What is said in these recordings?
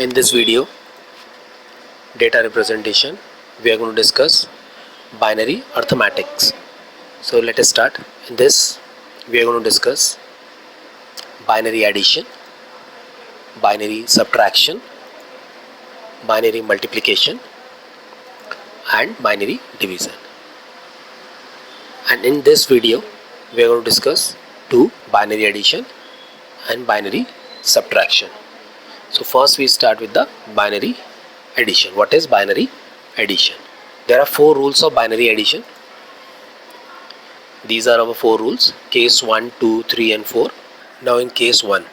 In this video, data representation, we are going to discuss binary arithmetics. So let us start. In this, we are going to discuss binary addition, binary subtraction, binary multiplication, and binary division. And in this video, we are going to discuss two binary addition and binary subtraction. So first we start with the binary addition. What is binary addition? There are four rules of binary addition. These are our four rules: case 1, 2, 3 and 4. Now in case 1,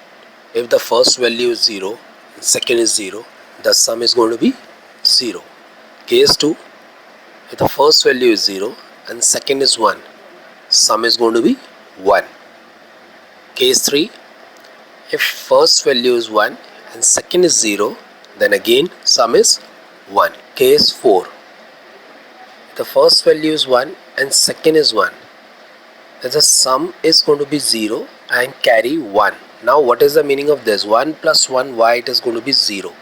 if the first value is 0 and second is 0, the sum is going to be 0. Case 2, if the first value is 0 and second is 1, sum is going to be 1. Case 3, if first value is 1 and second is 0, then again sum is 1. Case 4, the first value is 1 and second is 1, then the sum is going to be 0 and carry 1. Now what is the meaning of this? 1 plus 1, why it is going to be 0?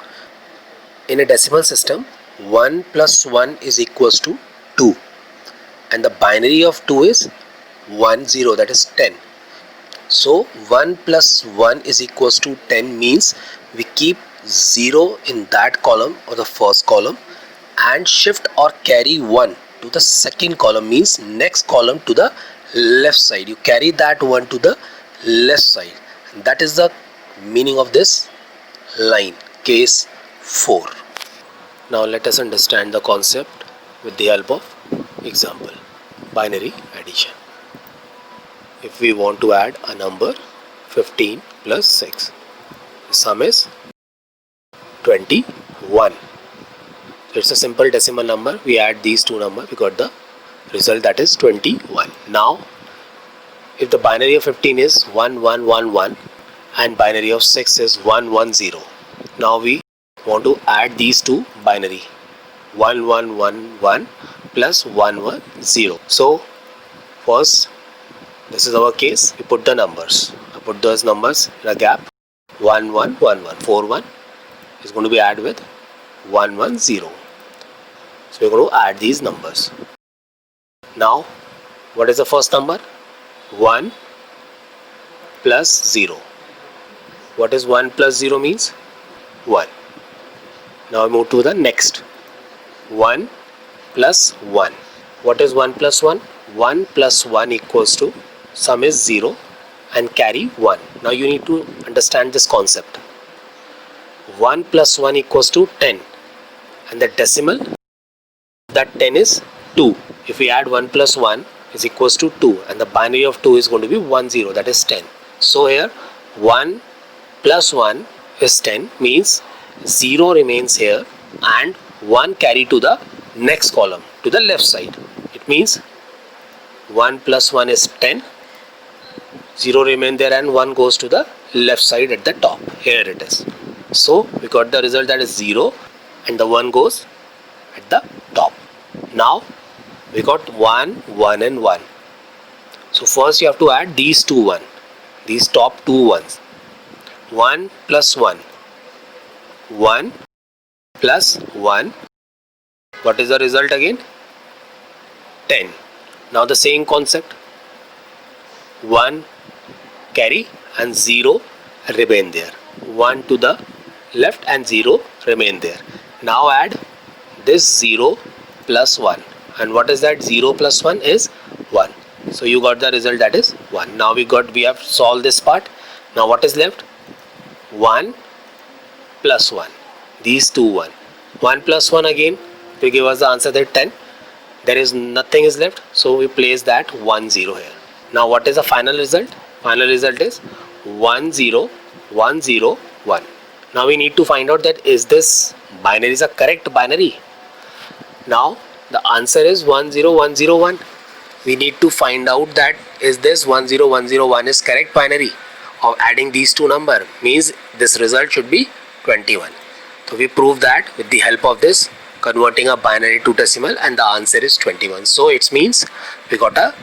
In a decimal system, 1 plus 1 is equals to 2, and the binary of 2 is 1, 0, that is 10. So 1 plus 1 is equals to 10 means we keep 0 in that column or the first column and shift or carry 1 to the second column, means next column to the left side. You carry that 1 to the left side. That is the meaning of this line, case 4. Now let us understand the concept with the help of example. Binary addition. If we want to add a number 15 plus 6, the sum is 21. So it's a simple decimal number. We add these two numbers, we got the result, that is 21. Now if the binary of 15 is 1111 and binary of 6 is 110, now we want to add these two binary, 1111 plus 110. So first, this is our case, we put the numbers. I put those numbers in a gap. 1111, 41 is going to be added with 110. So we're going to add these numbers. Now what is the first number? 1 plus 0. What is 1 plus 0 means? 1. Now we move to the next. 1 plus 1. What is 1 plus 1? 1 plus 1 equals to, sum is 0 and carry 1. Now you need to understand this concept. 1 plus 1 equals to 10, and the decimal that 10 is 2. If we add 1 plus 1 is equals to 2, and the binary of 2 is going to be 10, that is 10. So here 1 plus 1 is 10, means 0 remains here and 1 carry to the next column to the left side. It means 1 plus 1 is 10, 0 remain there and 1 goes to the left side at the top. Here it is. So we got the result, that is 0 and the 1 goes at the top. Now we got 1, 1 and 1. So first you have to add these two 1, these top two ones. 1 plus 1, 1 plus 1. What is the result again? 10. Now the same concept, 1 carry and 0 remain there. 1 to the left and 0 remain there. Now add this 0 plus 1. And what is that? 0 plus 1 is 1. So you got the result, that is 1. Now we have solved this part. Now what is left? 1 plus 1. These two 1. 1 plus 1 again will give us the answer, that 10. There is nothing is left, so we place that 1 0 here. Now what is the final result? Final result is 1 0 1 0 1. Now we need to find out that is this binary is a correct binary. Now the answer is 1 0 1 0 1. We need to find out that is this 1 0 1 0 1 is correct binary of adding these two numbers, means this result should be 21. So we prove that with the help of this converting a binary to decimal, and the answer is 21. So it means we got a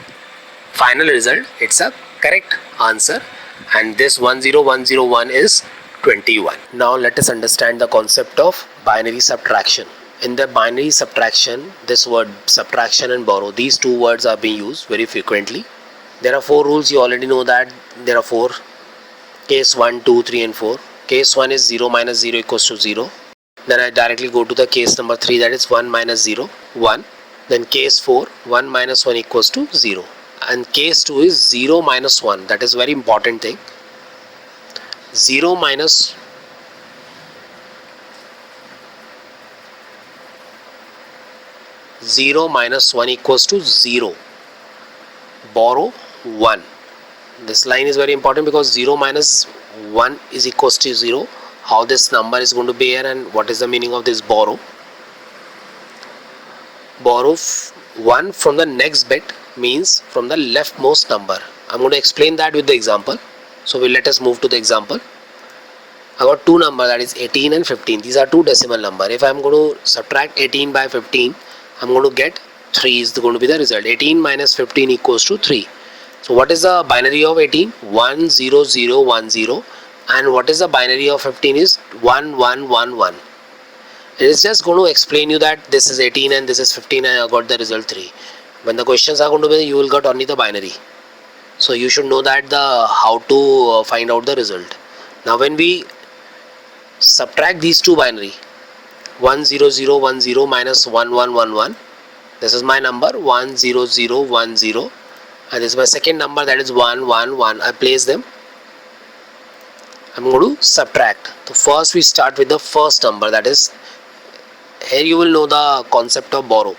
final result, it's a correct answer, and this 10101 is 21. Now let us understand the concept of binary subtraction. In the binary subtraction, this word subtraction and borrow, these two words are being used very frequently. There are 4 rules. You already know that there are 4. Case 1, 2, 3 and 4. Case 1 is 0 minus 0 equals to 0. Then I directly go to the case number 3, that is 1 minus 0, 1. Then case 4, 1 minus 1 equals to 0. And case 2 is 0 minus 1. That is very important thing. 0 minus 1 equals to 0. Borrow 1. This line is very important because 0 minus 1 is equals to 0. How this number is going to be here and what is the meaning of this borrow. Borrow 1 from the next bit means from the leftmost number. I'm going to explain that with the example. So let us move to the example. I got two numbers, that is 18 and 15. These are two decimal numbers. If I'm going to subtract 18 by 15, I'm going to get 3 is going to be the result. 18 minus 15 equals to 3. So what is the binary of 18? 1 0 0 1 0. And what is the binary of 15 is 1 1 1 1. It is just going to explain you that this is 18 and this is 15 and I got the result 3. When the questions are going to be, you will get only the binary. So you should know that how to find out the result. Now when we subtract these two binary, 1 0 0 1 0 minus 1 1 1 1. This is my number 1 0 0 1 0. And this is my second number, that is 1 1 1. I place them. I'm going to subtract. So first we start with the first number, that is, here you will know the concept of borrow.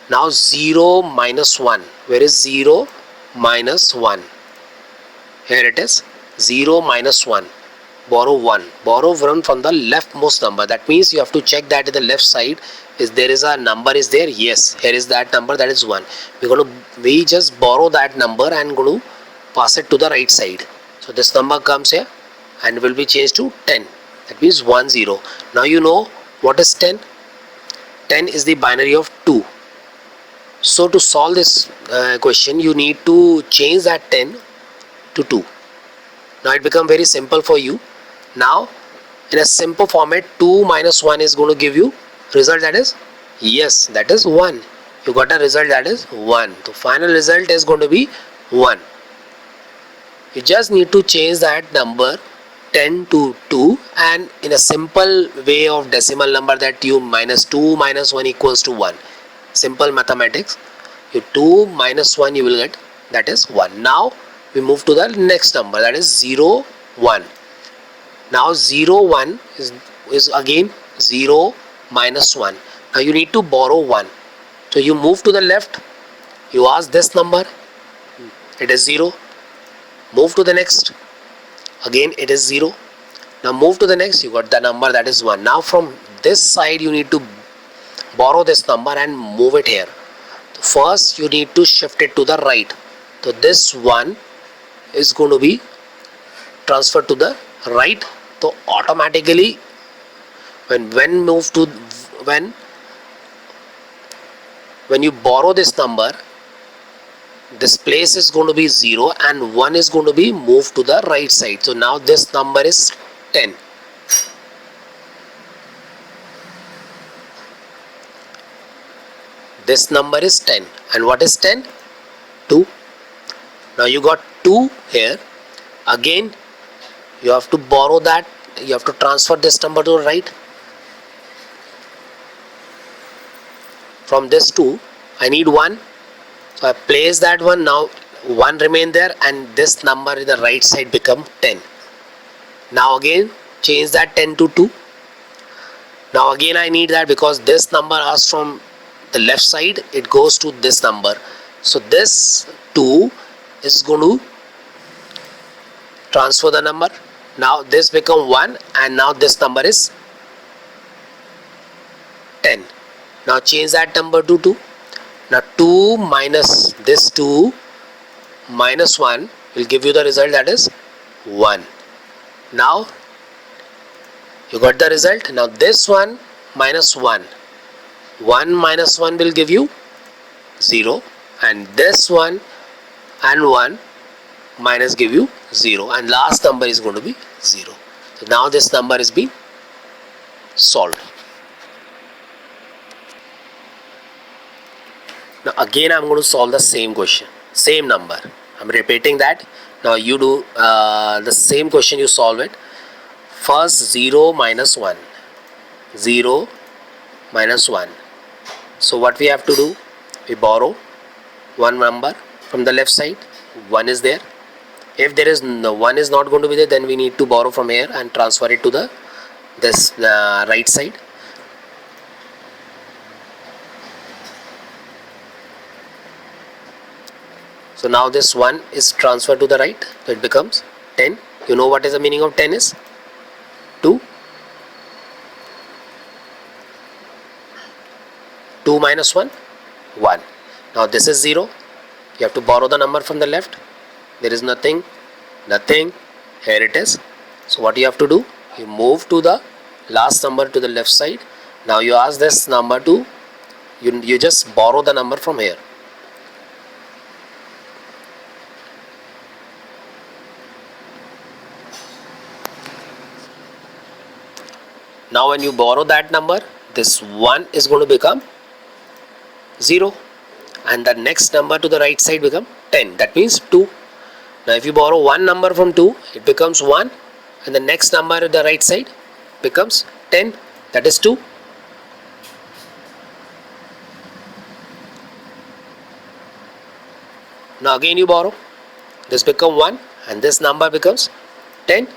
Now 0 minus 1. Where is 0 minus 1? Here it is. 0 minus 1. Borrow 1. Borrow 1 from the leftmost number. That means you have to check that in the left side. Is there is a number is there? Yes. Here is that number, that is 1. We just borrow that number and going to pass it to the right side. So this number comes here and will be changed to 10. That means 1 0. Now you know what is 10. 10 is the binary of 2. So to solve this question, you need to change that 10 to 2. Now it becomes very simple for you. Now in a simple format, 2 minus 1 is going to give you result, that is, yes, that is 1. You got a result, that is 1. The final result is going to be 1. You just need to change that number 10 to 2, and in a simple way of decimal number, that you minus 2 minus 1 equals to 1. Simple mathematics. You 2 minus 1 you will get, that is 1. Now we move to the next number, that is 0 1. Now 0 1 is again 0 minus 1. Now you need to borrow 1. So you move to the left, you ask this number, it is 0. Move to the next, again it is 0. Now move to the next, you got the number, that is 1. Now from this side you need to borrow this number and move it here. First you need to shift it to the right. So this 1 is going to be transferred to the right. So automatically when you borrow this number, this place is going to be 0 and 1 is going to be moved to the right side. So now this number is 10. This number is 10. And what is 10? 2. Now you got 2 here. Again you have to borrow that. You have to transfer this number to the right. From this 2, I need 1. So I place that one. Now 1 remain there and this number in the right side become 10. Now again change that 10 to 2. Now again I need that because this number is from the left side, it goes to this number. So this 2 is going to transfer the number. Now this become 1 and now this number is 10. Now change that number to 2. Now 2 minus this 2 minus 1 will give you the result, that is 1. Now you got the result. Now this 1 minus 1. 1 minus 1 will give you 0 and this 1 and 1 minus give you 0 and last number is going to be 0. So now this number is being solved. Now again I'm going to solve the same question, same number. I'm repeating that. Now you do the same question, you solve it. First 0 minus 1. 0 minus 1. So what we have to do? We borrow one number from the left side. 1 is there. If there is no 1 is not going to be there, then we need to borrow from here and transfer it to the right side. So now this 1 is transferred to the right, so it becomes 10. You know what is the meaning of 10 is? 2. 2 minus 1, 1. Now this is 0. You have to borrow the number from the left. There is nothing. Here it is. So what you have to do? You move to the last number to the left side. Now you ask this number to, you just borrow the number from here. Now when you borrow that number, this 1 is going to become 0 and the next number to the right side become 10. That means 2. Now if you borrow one number from 2, it becomes 1 and the next number to the right side becomes 10. That is 2. Now again you borrow. This become 1 and this number becomes 10.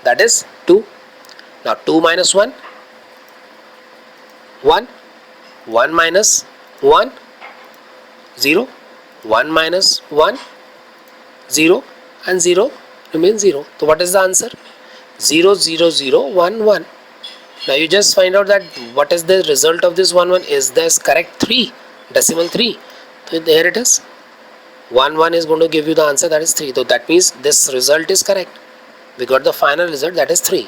That is 2. Now 2 minus 1, 1. 1 minus 1, 0. 1 minus 1, 0 and 0 remains 0. So what is the answer? 0, 0, 0, 1, 1. Now you just find out that what is the result of this 1, 1. Is this correct? 3, decimal 3. So there it is. 1, 1 is going to give you the answer, that is 3. So that means this result is correct. We got the final result, that is 3.